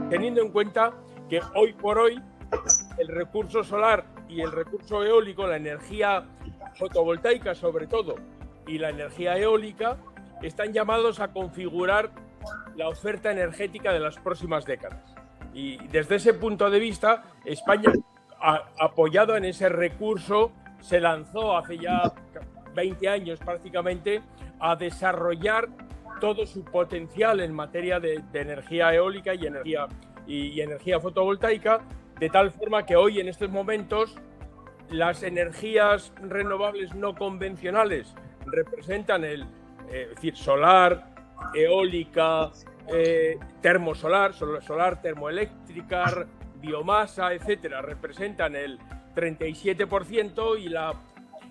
teniendo en cuenta que hoy por hoy el recurso solar y el recurso eólico, la energía fotovoltaica sobre todo, y la energía eólica, están llamados a configurar la oferta energética de las próximas décadas. Y desde ese punto de vista, España, apoyado en ese recurso, se lanzó hace ya 20 años prácticamente a desarrollar todo su potencial en materia de energía eólica y energía fotovoltaica, de tal forma que hoy, en estos momentos, las energías renovables no convencionales representan es decir, solar, eólica, termosolar, solar termoeléctrica, biomasa, etcétera, representan el 37%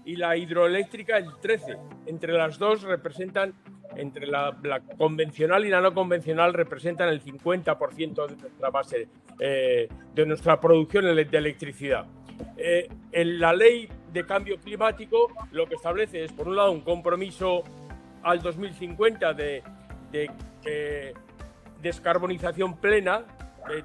y la hidroeléctrica el 13%. Entre las dos representan, entre la convencional y la no convencional, representan el 50% de nuestra base, de nuestra producción de electricidad. En la ley de cambio climático lo que establece es, por un lado, un compromiso al 2050 de descarbonización plena,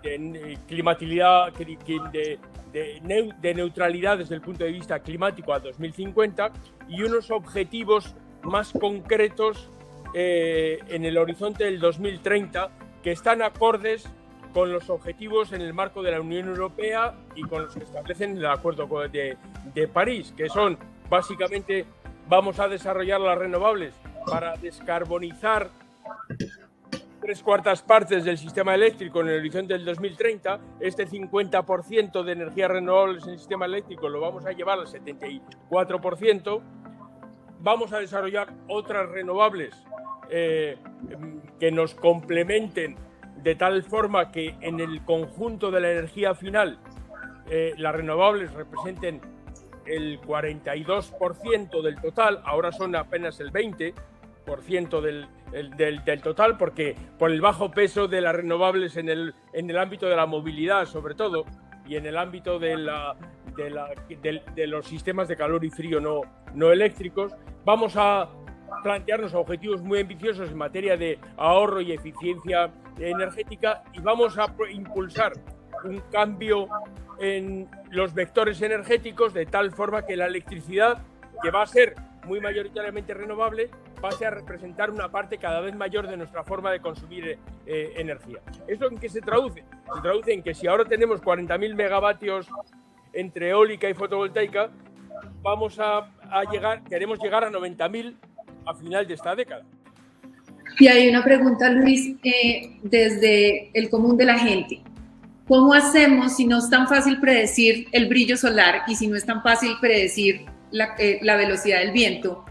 de climatidad, de neutralidad desde el punto de vista climático al 2050, y unos objetivos más concretos en el horizonte del 2030 que están acordes con los objetivos en el marco de la Unión Europea y con los que establecen el Acuerdo de París, que son básicamente: vamos a desarrollar las renovables para descarbonizar 3/4 partes del sistema eléctrico en el horizonte del 2030. Este 50% de energías renovables en el sistema eléctrico lo vamos a llevar al 74%. Vamos a desarrollar otras renovables que nos complementen, de tal forma que en el conjunto de la energía final las renovables representen el 42% del total. Ahora son apenas el 20% del total, porque por el bajo peso de las renovables en el ámbito de la movilidad, sobre todo, y en el ámbito de los sistemas de calor y frío no eléctricos. Vamos a plantearnos objetivos muy ambiciosos en materia de ahorro y eficiencia energética, y vamos a impulsar un cambio en los vectores energéticos, de tal forma que la electricidad, que va a ser muy mayoritariamente renovable, pase a representar una parte cada vez mayor de nuestra forma de consumir energía. ¿Eso en qué se traduce? Se traduce en que si ahora tenemos 40.000 megavatios entre eólica y fotovoltaica, queremos llegar a 90.000 a final de esta década. Y hay una pregunta, Luis, desde el común de la gente. ¿Cómo hacemos si no es tan fácil predecir el brillo solar y si no es tan fácil predecir la velocidad del viento?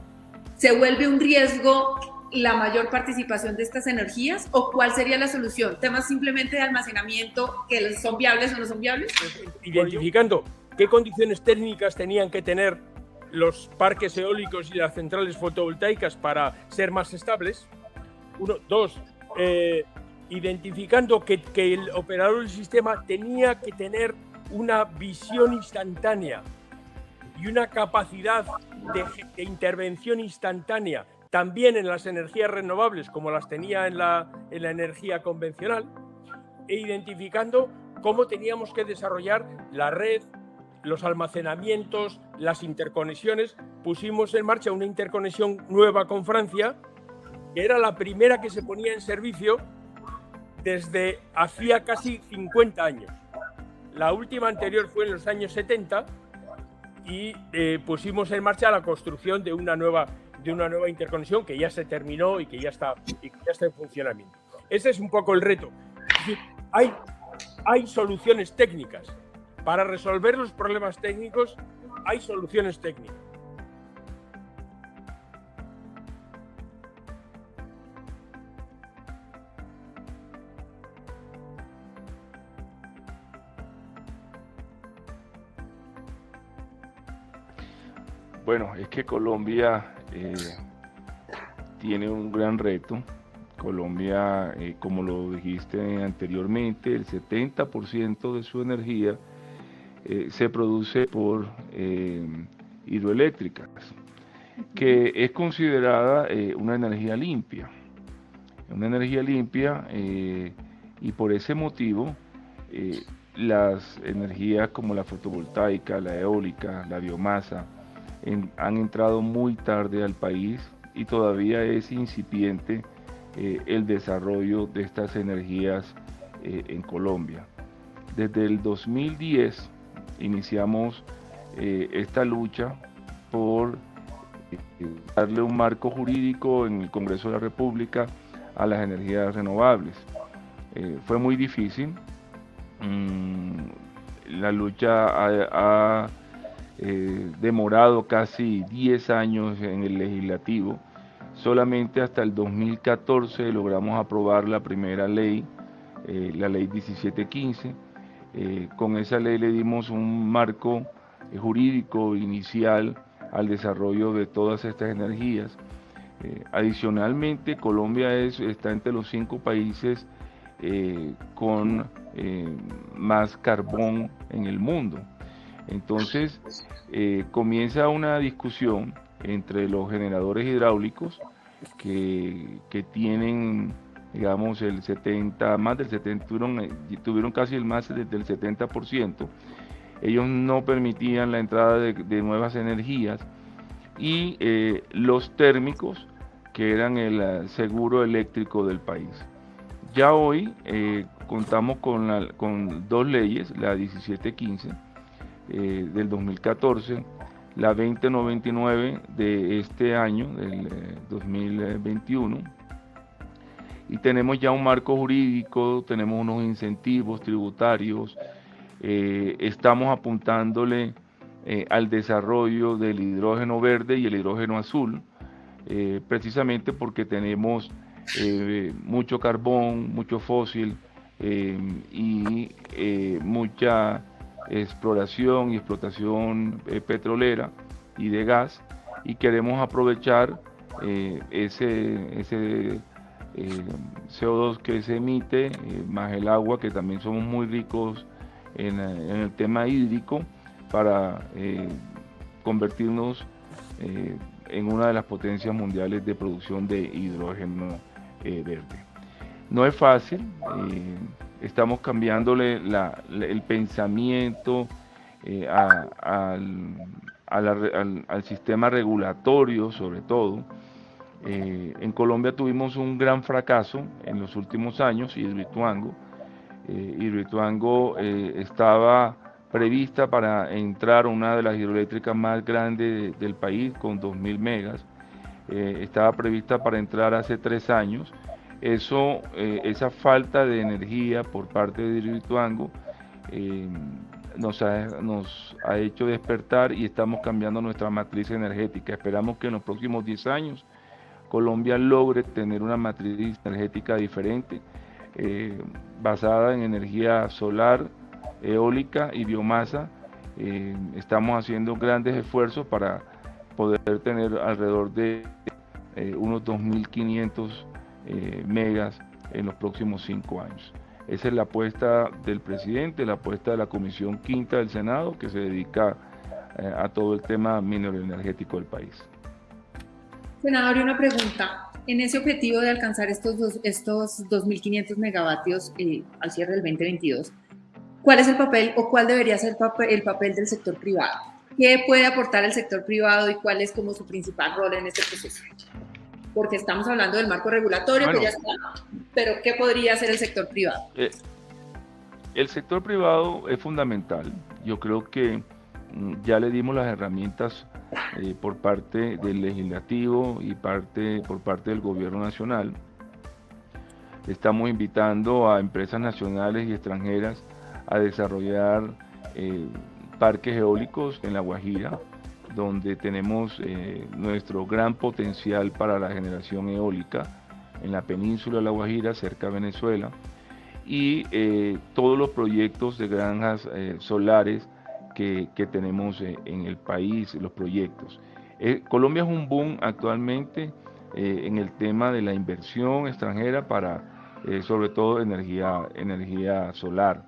¿Se vuelve un riesgo la mayor participación de estas energías, o cuál sería la solución? ¿Temas simplemente de almacenamiento que son viables o no son viables? Identificando qué condiciones técnicas tenían que tener los parques eólicos y las centrales fotovoltaicas para ser más estables. Dos, identificando que el operador del sistema tenía que tener una visión instantánea y una capacidad de intervención instantánea también en las energías renovables, como las tenía en la energía convencional, e identificando cómo teníamos que desarrollar la red, los almacenamientos, las interconexiones. Pusimos en marcha una interconexión nueva con Francia, que era la primera que se ponía en servicio desde hacía casi 50 años. La última anterior fue en los años 70 y pusimos en marcha la construcción de una nueva interconexión que ya se terminó y que ya está en funcionamiento. Ese es un poco el reto. Es decir, hay soluciones técnicas. Para resolver los problemas técnicos hay soluciones técnicas. Bueno, es que Colombia tiene un gran reto. Colombia, como lo dijiste anteriormente, el 70% de su energía se produce por hidroeléctricas, que es considerada una energía limpia. Una energía limpia y por ese motivo las energías como la fotovoltaica, la eólica, la biomasa han entrado muy tarde al país y todavía es incipiente el desarrollo de estas energías en Colombia. Desde el 2010 iniciamos esta lucha por darle un marco jurídico en el Congreso de la República a las energías renovables. Fue muy difícil. La lucha ha demorado casi 10 años en el legislativo. Solamente hasta el 2014 logramos aprobar la primera ley, la ley 1715. Con esa ley le dimos un marco jurídico inicial al desarrollo de todas estas energías. Adicionalmente, Colombia está entre los 5 países con más carbón en el mundo. Entonces, comienza una discusión entre los generadores hidráulicos que tienen, digamos, el 70, más del 70, tuvieron casi el más del 70%. Ellos no permitían la entrada de nuevas energías y los térmicos, que eran el seguro eléctrico del país. Ya hoy contamos con 2 leyes, la 1715 del 2014, la 2099 de este año, del 2021, y tenemos ya un marco jurídico, tenemos unos incentivos tributarios, estamos apuntándole al desarrollo del hidrógeno verde y el hidrógeno azul, precisamente porque tenemos mucho carbón, mucho fósil y mucha exploración y explotación petrolera y de gas, y queremos aprovechar ese CO2 que se emite, más el agua, que también somos muy ricos en el tema hídrico, para convertirnos en una de las potencias mundiales de producción de hidrógeno verde. No es fácil, estamos cambiándole el pensamiento al sistema regulatorio, sobre todo. En Colombia tuvimos un gran fracaso en los últimos años, Hidroituango. Hidroituango estaba prevista para entrar una de las hidroeléctricas más grandes del país, con 2.000 megas. Estaba prevista para entrar hace 3 años. Esa falta de energía por parte de Hidroituango nos ha hecho despertar y estamos cambiando nuestra matriz energética. Esperamos que en los próximos 10 años Colombia logre tener una matriz energética diferente, basada en energía solar, eólica y biomasa. Estamos haciendo grandes esfuerzos para poder tener alrededor de unos 2.500 megas en los próximos 5 años. Esa es la apuesta del presidente, la apuesta de la Comisión Quinta del Senado, que se dedica a todo el tema minero energético del país. Senador, una pregunta. En ese objetivo de alcanzar estos 2.500 megavatios al cierre del 2022, ¿cuál es el papel o cuál debería ser el papel del sector privado? ¿Qué puede aportar el sector privado y cuál es como su principal rol en este proceso? Porque estamos hablando del marco regulatorio, que ya está, pero ¿qué podría hacer el sector privado? El sector privado es fundamental. Yo creo que ya le dimos las herramientas por parte del legislativo y por parte del gobierno nacional. Estamos invitando a empresas nacionales y extranjeras a desarrollar parques eólicos en La Guajira, donde tenemos nuestro gran potencial para la generación eólica en la península de La Guajira, cerca de Venezuela, y todos los proyectos de granjas solares que tenemos en el país, los proyectos. Colombia es un boom actualmente en el tema de la inversión extranjera para sobre todo energía solar.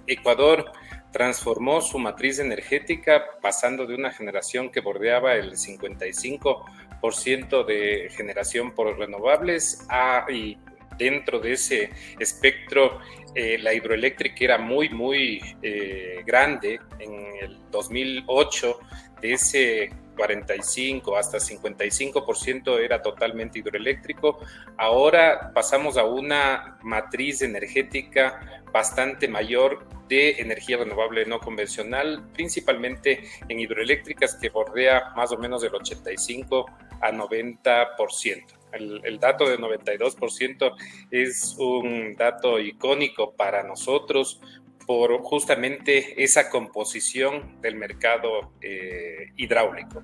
Ecuador transformó su matriz energética pasando de una generación que bordeaba el 55% de generación por renovables y dentro de ese espectro la hidroeléctrica era muy grande. En el 2008 de ese 45 hasta 55% era totalmente hidroeléctrico. Ahora pasamos a una matriz energética bastante mayor de energía renovable no convencional, principalmente en hidroeléctricas, que bordea más o menos del 85 a 90%. El dato de 92% es un dato icónico para nosotros por justamente esa composición del mercado hidráulico.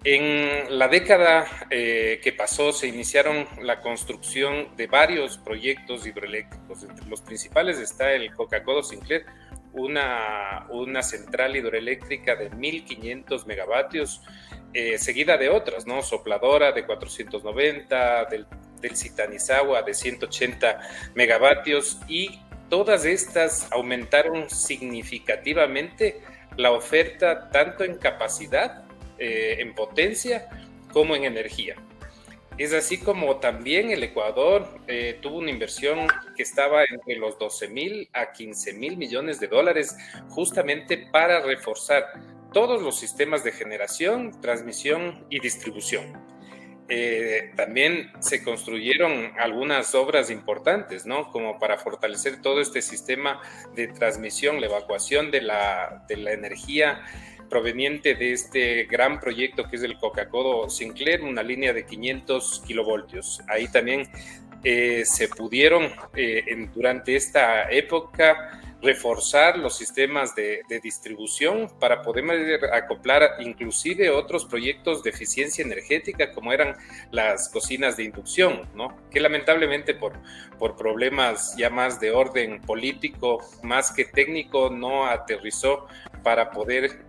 En la década que pasó se iniciaron la construcción de varios proyectos hidroeléctricos. Entre los principales está el Coca-Codo Sinclair, una central hidroeléctrica de 1.500 megavatios, seguida de otras, ¿no? Sopladora de 490, del Citanizawa de 180 megavatios, y todas estas aumentaron significativamente la oferta tanto en capacidad, en potencia, como en energía. Es así como también el Ecuador tuvo una inversión que estaba entre los 12.000 a 15.000 millones de dólares, justamente para reforzar todos los sistemas de generación, transmisión y distribución. También se construyeron algunas obras importantes, ¿no? Como para fortalecer todo este sistema de transmisión, la evacuación de la energía proveniente de este gran proyecto que es el Coca-Codo Sinclair, una línea de 500 kilovoltios. Ahí también se pudieron durante esta época reforzar los sistemas de distribución para poder acoplar inclusive otros proyectos de eficiencia energética, como eran las cocinas de inducción, ¿no? Que lamentablemente por problemas ya más de orden político, más que técnico, no aterrizó para poder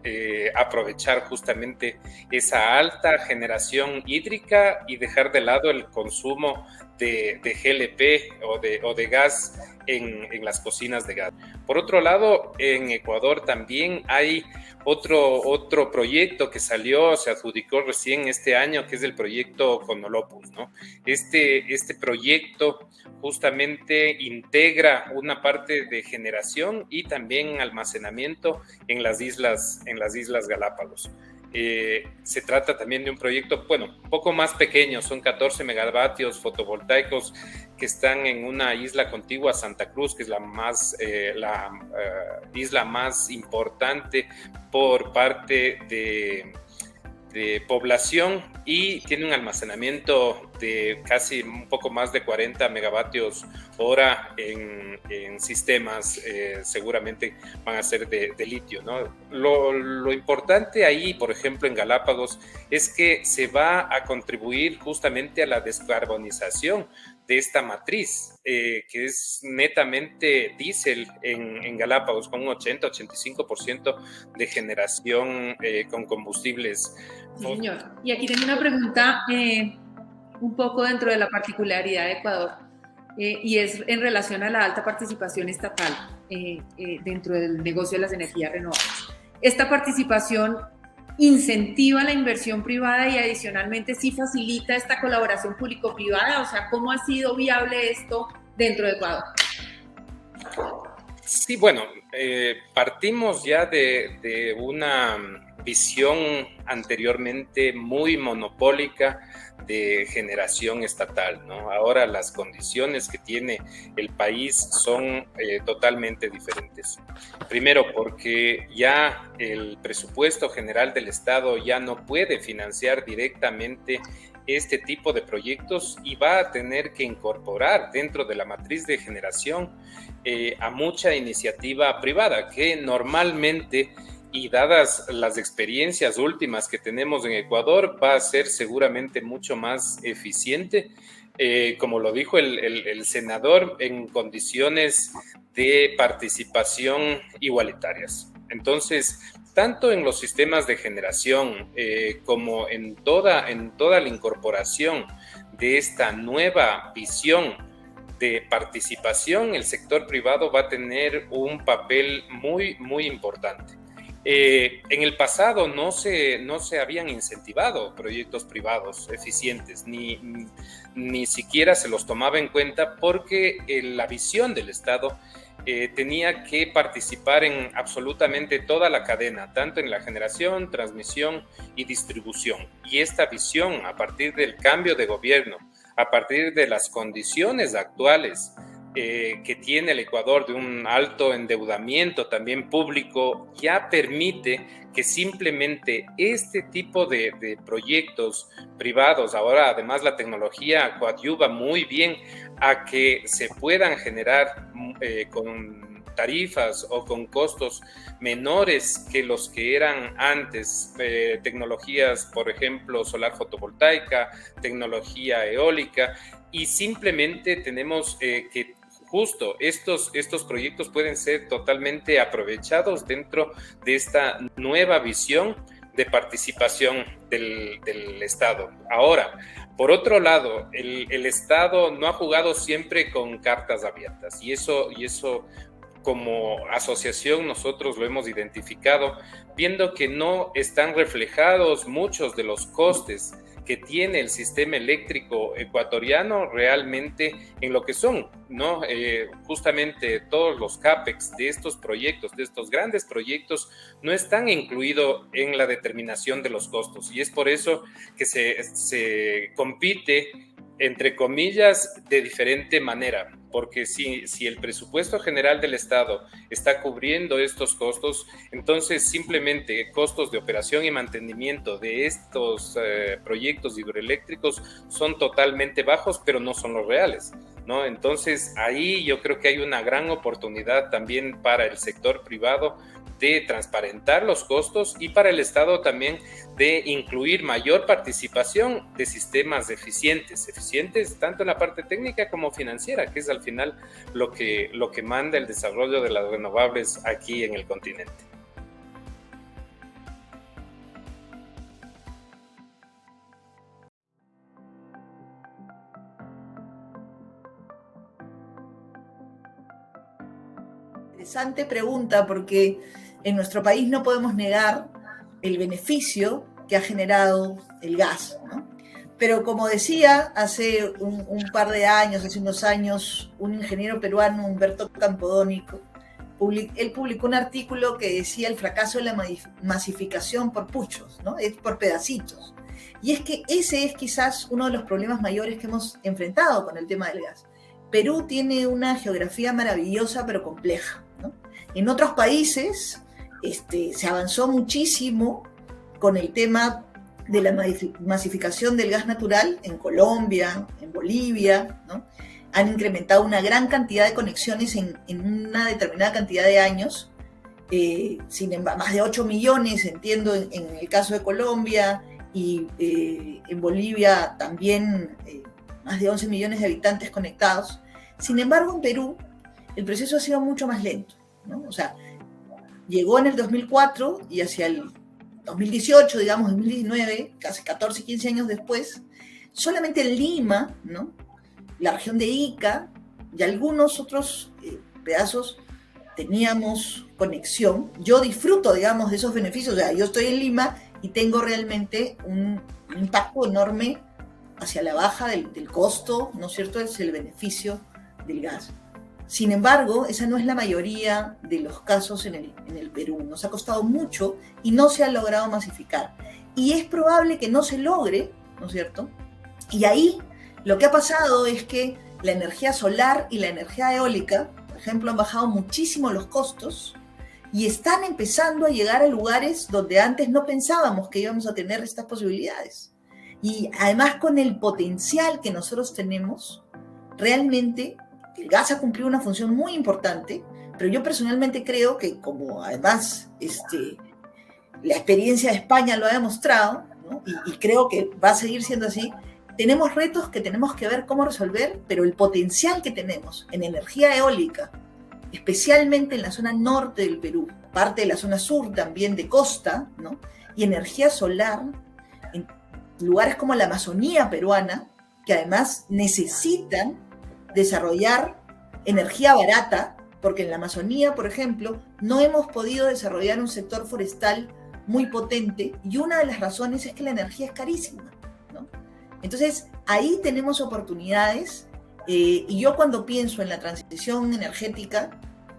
aprovechar justamente esa alta generación hídrica y dejar de lado el consumo de GLP o de gas en las cocinas de gas. Por otro lado, en Ecuador también hay otro proyecto que se adjudicó recién este año, que es el proyecto Conolopus, ¿no? Este proyecto justamente integra una parte de generación y también almacenamiento en las Islas Galápagos. Se trata también de un proyecto, un poco más pequeño, son 14 megavatios fotovoltaicos que están en una isla contigua a Santa Cruz, que es la isla más importante por parte de población, y tiene un almacenamiento de casi un poco más de 40 megavatios hora en sistemas, seguramente van a ser de litio, ¿no? Lo importante ahí, por ejemplo, en Galápagos, es que se va a contribuir justamente a la descarbonización de esta matriz, que es netamente diésel en Galápagos, con un 80-85% de generación con combustibles. Sí, señor. Y aquí tengo una pregunta un poco dentro de la particularidad de Ecuador, y es en relación a la alta participación estatal dentro del negocio de las energías renovables. Esta participación incentiva la inversión privada y adicionalmente sí facilita esta colaboración público-privada. O sea, ¿cómo ha sido viable esto dentro de Ecuador? Sí, partimos ya de una visión anteriormente muy monopólica de generación estatal, ¿no? Ahora las condiciones que tiene el país son totalmente diferentes. Primero, porque ya el presupuesto general del Estado ya no puede financiar directamente este tipo de proyectos y va a tener que incorporar dentro de la matriz de generación a mucha iniciativa privada, que normalmente, y dadas las experiencias últimas que tenemos en Ecuador, va a ser seguramente mucho más eficiente, como lo dijo el senador, en condiciones de participación igualitarias. Entonces, tanto en los sistemas de generación como en toda la incorporación de esta nueva visión de participación, el sector privado va a tener un papel muy, muy importante. En el pasado no se habían incentivado proyectos privados eficientes, ni siquiera se los tomaba en cuenta porque la visión del Estado tenía que participar en absolutamente toda la cadena, tanto en la generación, transmisión y distribución. Y esta visión, a partir del cambio de gobierno, a partir de las condiciones actuales que tiene el Ecuador de un alto endeudamiento también público, ya permite que simplemente este tipo de proyectos privados, ahora además la tecnología coadyuva muy bien a que se puedan generar con tarifas o con costos menores que los que eran antes, tecnologías, por ejemplo, solar fotovoltaica, tecnología eólica, y simplemente tenemos que justo estos proyectos pueden ser totalmente aprovechados dentro de esta nueva visión de participación del Estado. Ahora, por otro lado, el Estado no ha jugado siempre con cartas abiertas, y eso como asociación nosotros lo hemos identificado, viendo que no están reflejados muchos de los costes que tiene el sistema eléctrico ecuatoriano realmente en lo que son, ¿no? Justamente todos los CAPEX de estos proyectos, de estos grandes proyectos, no están incluidos en la determinación de los costos, y es por eso que se compite, entre comillas, de diferente manera, porque si el presupuesto general del Estado está cubriendo estos costos, entonces simplemente costos de operación y mantenimiento de estos proyectos hidroeléctricos son totalmente bajos, pero no son los reales, ¿no? Entonces ahí yo creo que hay una gran oportunidad también para el sector privado de transparentar los costos, y para el Estado también de incluir mayor participación de sistemas eficientes tanto en la parte técnica como financiera, que es al final lo que manda el desarrollo de las renovables aquí en el continente. Interesante pregunta, porque en nuestro país no podemos negar el beneficio que ha generado el gas, ¿no? Pero como decía hace un par de años, hace unos años, un ingeniero peruano, Humberto Campodónico, él publicó un artículo que decía el fracaso de la masificación por puchos, ¿no? Es por pedacitos. Y es que ese es quizás uno de los problemas mayores que hemos enfrentado con el tema del gas. Perú tiene una geografía maravillosa pero compleja, ¿no? En otros países se avanzó muchísimo con el tema de la masificación del gas natural, en Colombia, en Bolivia, ¿no? Han incrementado una gran cantidad de conexiones en una determinada cantidad de años, sin embargo, más de 8 millones, entiendo, en el caso de Colombia, y en Bolivia también más de 11 millones de habitantes conectados. Sin embargo, en Perú el proceso ha sido mucho más lento, ¿no? O sea, llegó en el 2004 y hacia el 2018, digamos, 2019, casi 14, 15 años después, solamente en Lima, ¿no? La región de Ica y algunos otros pedazos teníamos conexión. Yo disfruto, digamos, de esos beneficios. O sea, yo estoy en Lima y tengo realmente un impacto enorme hacia la baja del costo, ¿no es cierto? Es el beneficio del gas. Sin embargo, esa no es la mayoría de los casos en el Perú. Nos ha costado mucho y no se ha logrado masificar. Y es probable que no se logre, ¿no es cierto? Y ahí lo que ha pasado es que la energía solar y la energía eólica, por ejemplo, han bajado muchísimo los costos y están empezando a llegar a lugares donde antes no pensábamos que íbamos a tener estas posibilidades. Y además, con el potencial que nosotros tenemos, realmente el gas ha cumplido una función muy importante, pero yo personalmente creo que, como además la experiencia de España lo ha demostrado, ¿no? y creo que va a seguir siendo así, tenemos retos que tenemos que ver cómo resolver, pero el potencial que tenemos en energía eólica, especialmente en la zona norte del Perú, parte de la zona sur también de costa, ¿no? Y energía solar en lugares como la Amazonía peruana, que además necesitan desarrollar energía barata, porque en la Amazonía, por ejemplo, no hemos podido desarrollar un sector forestal muy potente, y una de las razones es que la energía es carísima, ¿no? Entonces, ahí tenemos oportunidades, y yo cuando pienso en la transición energética,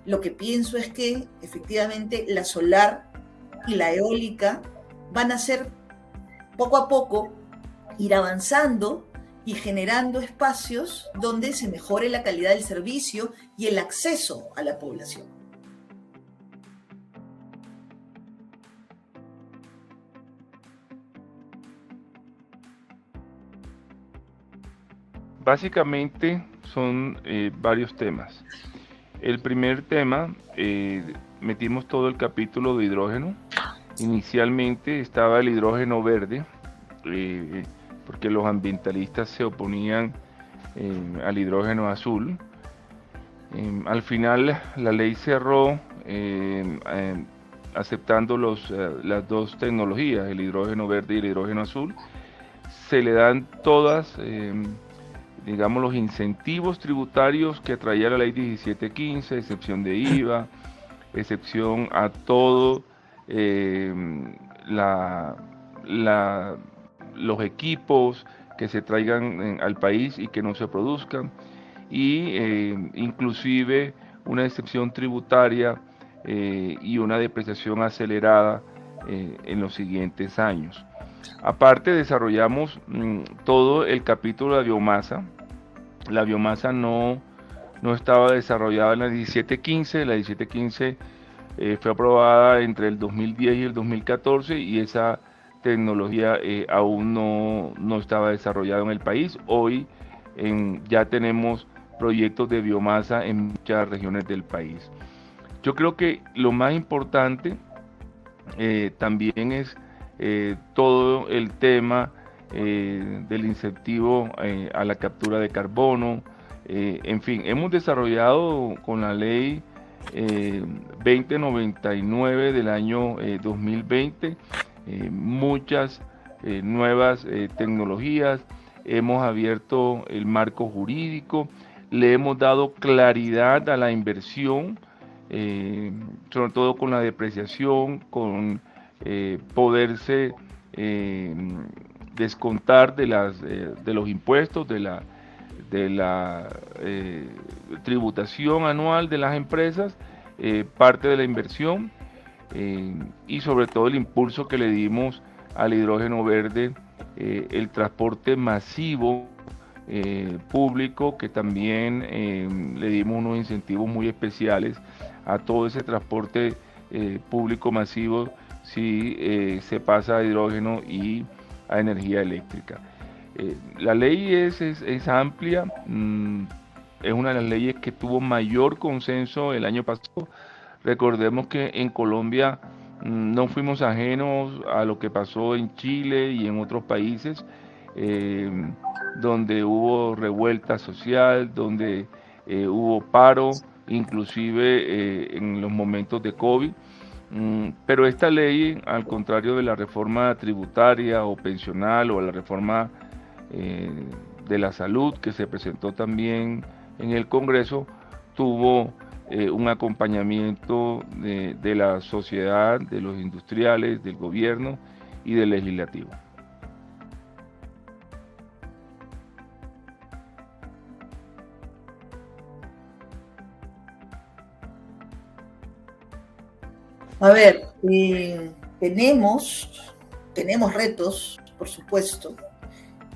lo que pienso es que efectivamente la solar y la eólica van a ser poco a poco ir avanzando y generando espacios donde se mejore la calidad del servicio y el acceso a la población. Básicamente son varios temas. El primer tema, metimos todo el capítulo de hidrógeno. Inicialmente estaba el hidrógeno verde, porque los ambientalistas se oponían al hidrógeno azul. Al final la ley cerró aceptando las dos tecnologías, el hidrógeno verde y el hidrógeno azul. Se le dan todas, digamos, los incentivos tributarios que traía la ley 1715, excepción de IVA, excepción a todo los equipos que se traigan al país y que no se produzcan, y inclusive una excepción tributaria y una depreciación acelerada en los siguientes años. Aparte, desarrollamos todo el capítulo de la biomasa. La biomasa no estaba desarrollada en la 1715. La 1715 fue aprobada entre el 2010 y el 2014, y esa tecnología aún no estaba desarrollada en el país. Hoy ya tenemos proyectos de biomasa en muchas regiones del país. Yo creo que lo más importante también es todo el tema del incentivo a la captura de carbono. En fin, hemos desarrollado con la ley 2099 del año 2020 muchas nuevas tecnologías. Hemos abierto el marco jurídico, le hemos dado claridad a la inversión, sobre todo con la depreciación, con poderse descontar de los impuestos, de la tributación anual de las empresas, parte de la inversión, y sobre todo el impulso que le dimos al hidrógeno verde, el transporte masivo público, que también le dimos unos incentivos muy especiales a todo ese transporte público masivo si se pasa a hidrógeno y a energía eléctrica. La ley es amplia, es una de las leyes que tuvo mayor consenso el año pasado. Recordemos que en Colombia no fuimos ajenos a lo que pasó en Chile y en otros países, donde hubo revuelta social, donde hubo paro, inclusive en los momentos de COVID. Pero esta ley, al contrario de la reforma tributaria o pensional, o la reforma de la salud que se presentó también en el Congreso, tuvo un acompañamiento de la sociedad, de los industriales, del gobierno y del legislativo. A ver, tenemos retos, por supuesto.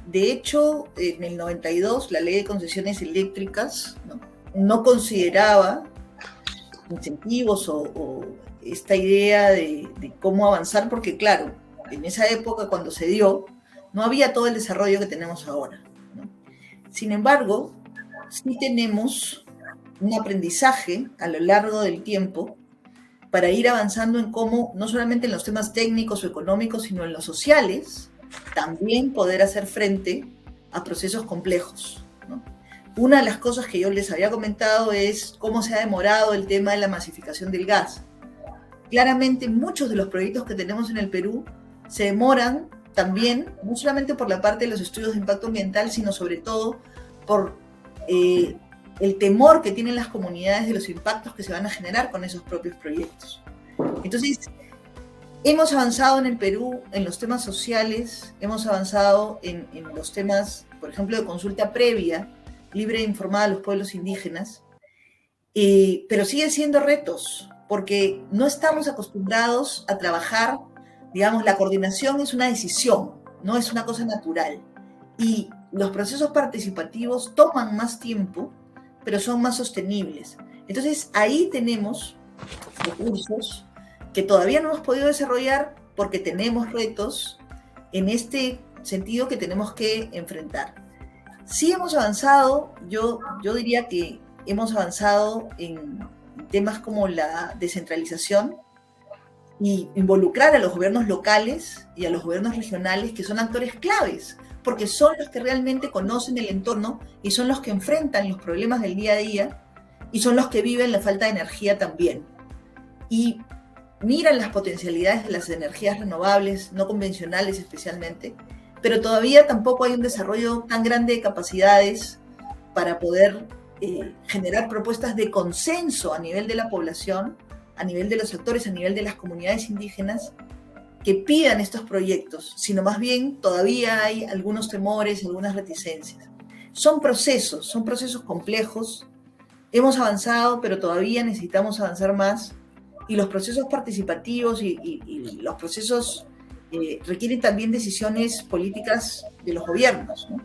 De hecho, en el 92, la Ley de Concesiones Eléctricas no consideraba incentivos o esta idea de cómo avanzar, porque claro, en esa época cuando se dio, no había todo el desarrollo que tenemos ahora, ¿no? Sin embargo, sí tenemos un aprendizaje a lo largo del tiempo para ir avanzando en cómo, no solamente en los temas técnicos o económicos, sino en los sociales, también poder hacer frente a procesos complejos, ¿no? Una de las cosas que yo les había comentado es cómo se ha demorado el tema de la masificación del gas. Claramente muchos de los proyectos que tenemos en el Perú se demoran también, no solamente por la parte de los estudios de impacto ambiental, sino sobre todo por el temor que tienen las comunidades de los impactos que se van a generar con esos propios proyectos. Entonces, hemos avanzado en el Perú en los temas sociales, hemos avanzado en los temas, por ejemplo, de consulta previa, libre e informada a los pueblos indígenas, pero siguen siendo retos, porque no estamos acostumbrados a trabajar, digamos, la coordinación es una decisión, no es una cosa natural, y los procesos participativos toman más tiempo, pero son más sostenibles. Entonces, ahí tenemos recursos que todavía no hemos podido desarrollar porque tenemos retos en este sentido que tenemos que enfrentar. Sí hemos avanzado, yo diría que hemos avanzado en temas como la descentralización y involucrar a los gobiernos locales y a los gobiernos regionales, que son actores claves, porque son los que realmente conocen el entorno y son los que enfrentan los problemas del día a día y son los que viven la falta de energía también. Y miran las potencialidades de las energías renovables, no convencionales especialmente, pero todavía tampoco hay un desarrollo tan grande de capacidades para poder generar propuestas de consenso a nivel de la población, a nivel de los actores, a nivel de las comunidades indígenas, que pidan estos proyectos, sino más bien todavía hay algunos temores, algunas reticencias. Son procesos complejos, hemos avanzado, pero todavía necesitamos avanzar más, y los procesos participativos y los procesos requieren también decisiones políticas de los gobiernos, ¿no?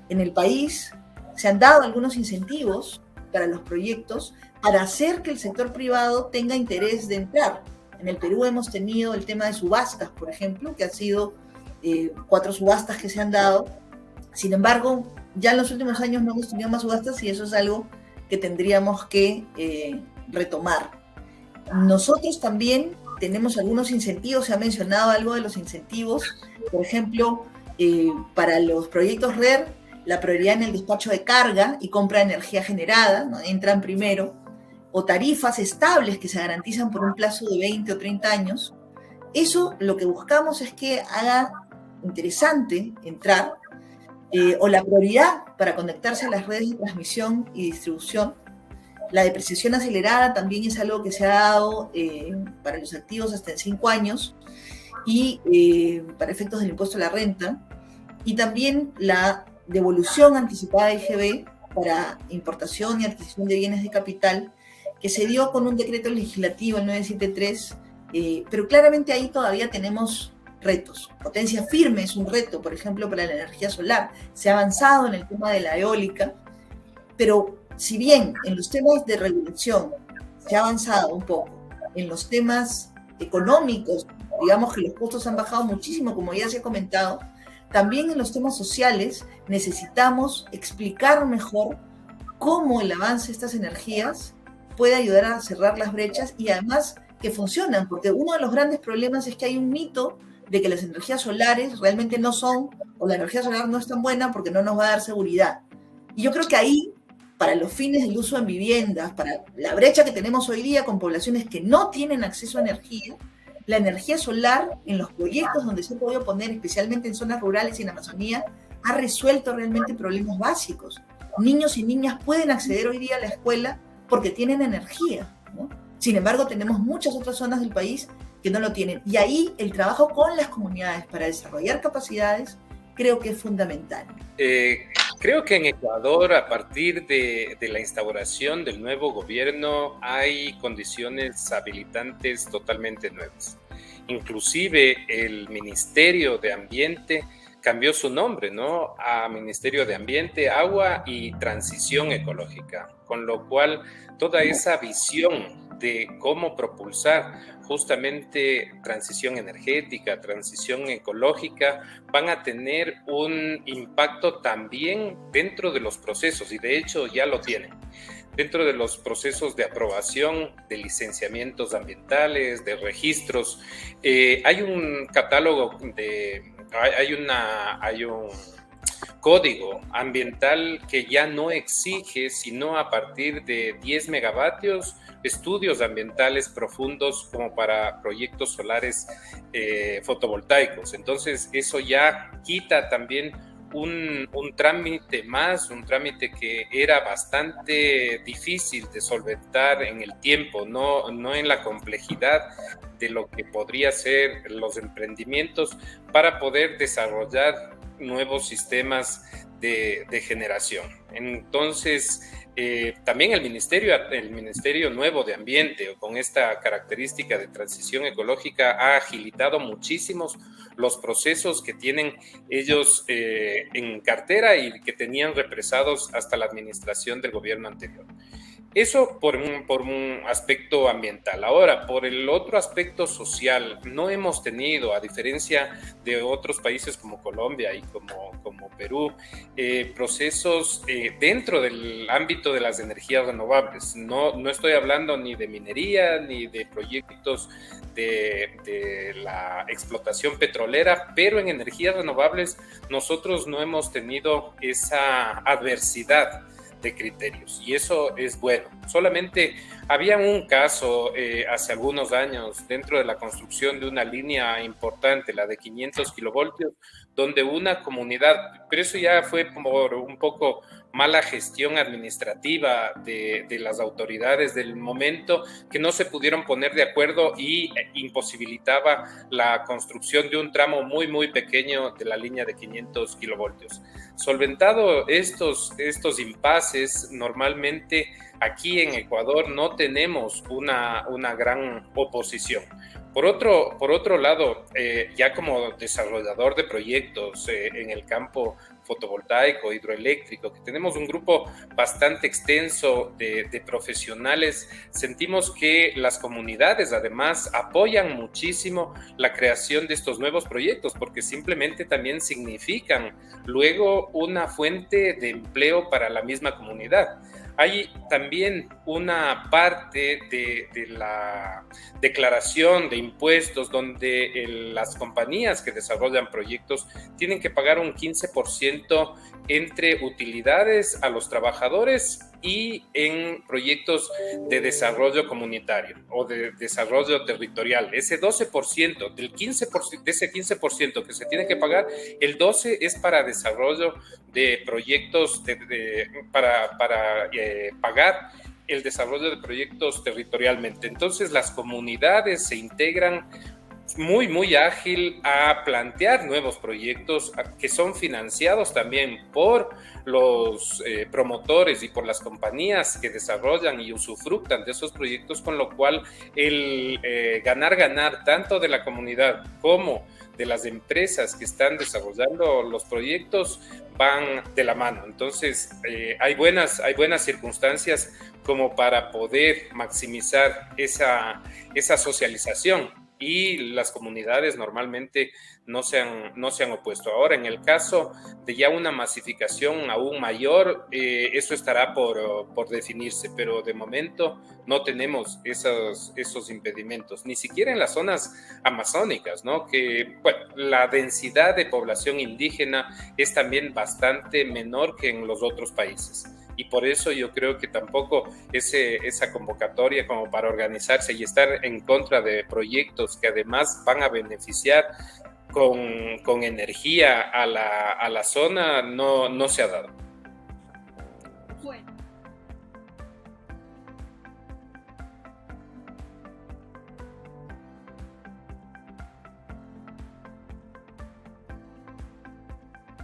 En el país se han dado algunos incentivos para los proyectos para hacer que el sector privado tenga interés de entrar. En el Perú hemos tenido el tema de subastas, por ejemplo, que han sido 4 subastas que se han dado. Sin embargo, ya en los últimos años no hemos tenido más subastas y eso es algo que tendríamos que retomar. Nosotros también tenemos algunos incentivos, se ha mencionado algo de los incentivos, por ejemplo, para los proyectos RER, la prioridad en el despacho de carga y compra de energía generada, ¿no? Entran primero, o tarifas estables que se garantizan por un plazo de 20 o 30 años. Eso lo que buscamos es que haga interesante entrar, o la prioridad para conectarse a las redes de transmisión y distribución. La depreciación acelerada también es algo que se ha dado para los activos hasta en 5 años y para efectos del impuesto a la renta. Y también la devolución anticipada de IGB para importación y adquisición de bienes de capital, que se dio con un decreto legislativo, el 973, pero claramente ahí todavía tenemos retos. Potencia firme es un reto, por ejemplo, para la energía solar. Se ha avanzado en el tema de la eólica, pero si bien en los temas de regulación se ha avanzado un poco, en los temas económicos, digamos que los costos han bajado muchísimo, como ya se ha comentado, también en los temas sociales necesitamos explicar mejor cómo el avance de estas energías puede ayudar a cerrar las brechas y además que funcionan, porque uno de los grandes problemas es que hay un mito de que las energías solares realmente no son, o la energía solar no es tan buena porque no nos va a dar seguridad. Y yo creo que ahí, para los fines del uso en viviendas, para la brecha que tenemos hoy día con poblaciones que no tienen acceso a energía, la energía solar en los proyectos donde se ha podido poner, especialmente en zonas rurales y en Amazonía, ha resuelto realmente problemas básicos. Niños y niñas pueden acceder hoy día a la escuela porque tienen energía, ¿no? Sin embargo, tenemos muchas otras zonas del país que no lo tienen. Y ahí el trabajo con las comunidades para desarrollar capacidades creo que es fundamental. Creo que en Ecuador, a partir de la instauración del nuevo gobierno, hay condiciones habilitantes totalmente nuevas. Inclusive el Ministerio de Ambiente cambió su nombre, ¿no?, a Ministerio de Ambiente, Agua y Transición Ecológica, con lo cual toda esa visión de cómo propulsar justamente transición energética, transición ecológica, van a tener un impacto también dentro de los procesos, y de hecho ya lo tienen. Dentro de los procesos de aprobación de licenciamientos ambientales, de registros, hay un catálogo hay un código ambiental que ya no exige, sino a partir de 10 megavatios, estudios ambientales profundos como para proyectos solares fotovoltaicos. Entonces, eso ya quita también un trámite más, un trámite que era bastante difícil de solventar en el tiempo, no en la complejidad de lo que podría ser los emprendimientos para poder desarrollar nuevos sistemas de generación. Entonces, también el Ministerio Nuevo de Ambiente, con esta característica de transición ecológica, ha agilitado muchísimos los procesos que tienen ellos en cartera y que tenían represados hasta la administración del gobierno anterior. Eso por un aspecto ambiental. Ahora, por el otro aspecto social, no hemos tenido, a diferencia de otros países como Colombia y como Perú, procesos dentro del ámbito de las energías renovables. No estoy hablando ni de minería, ni de proyectos de la explotación petrolera, pero en energías renovables nosotros no hemos tenido esa adversidad de criterios, y eso es bueno. Solamente había un caso hace algunos años dentro de la construcción de una línea importante, la de 500 kilovoltios, donde una comunidad, pero eso ya fue por un poco mala gestión administrativa de las autoridades del momento, que no se pudieron poner de acuerdo y imposibilitaba la construcción de un tramo muy, muy pequeño de la línea de 500 kilovoltios. Solventado estos impases, normalmente aquí en Ecuador no tenemos una gran oposición. Por otro lado, ya como desarrollador de proyectos en el campo fotovoltaico, hidroeléctrico, que tenemos un grupo bastante extenso de profesionales, sentimos que las comunidades además apoyan muchísimo la creación de estos nuevos proyectos, porque simplemente también significan luego una fuente de empleo para la misma comunidad. Hay también una parte de la declaración de impuestos donde las compañías que desarrollan proyectos tienen que pagar un 15% entre utilidades a los trabajadores y en proyectos de desarrollo comunitario o de desarrollo territorial. Ese 12%, de ese 15% que se tiene que pagar, el 12% es para desarrollo de proyectos, para pagar el desarrollo de proyectos territorialmente. Entonces las comunidades se integran muy, muy ágil a plantear nuevos proyectos que son financiados también por los promotores y por las compañías que desarrollan y usufructan de esos proyectos, con lo cual el ganar tanto de la comunidad como de las empresas que están desarrollando los proyectos van de la mano. Entonces hay buenas circunstancias como para poder maximizar esa socialización, y las comunidades normalmente no se han opuesto. Ahora, en el caso de ya una masificación aún mayor, eso estará por definirse, pero de momento no tenemos esos impedimentos, ni siquiera en las zonas amazónicas, ¿no? Que, bueno, la densidad de población indígena es también bastante menor que en los otros países. Y por eso yo creo que tampoco esa convocatoria como para organizarse y estar en contra de proyectos que además van a beneficiar con energía a la zona no se ha dado. Bueno.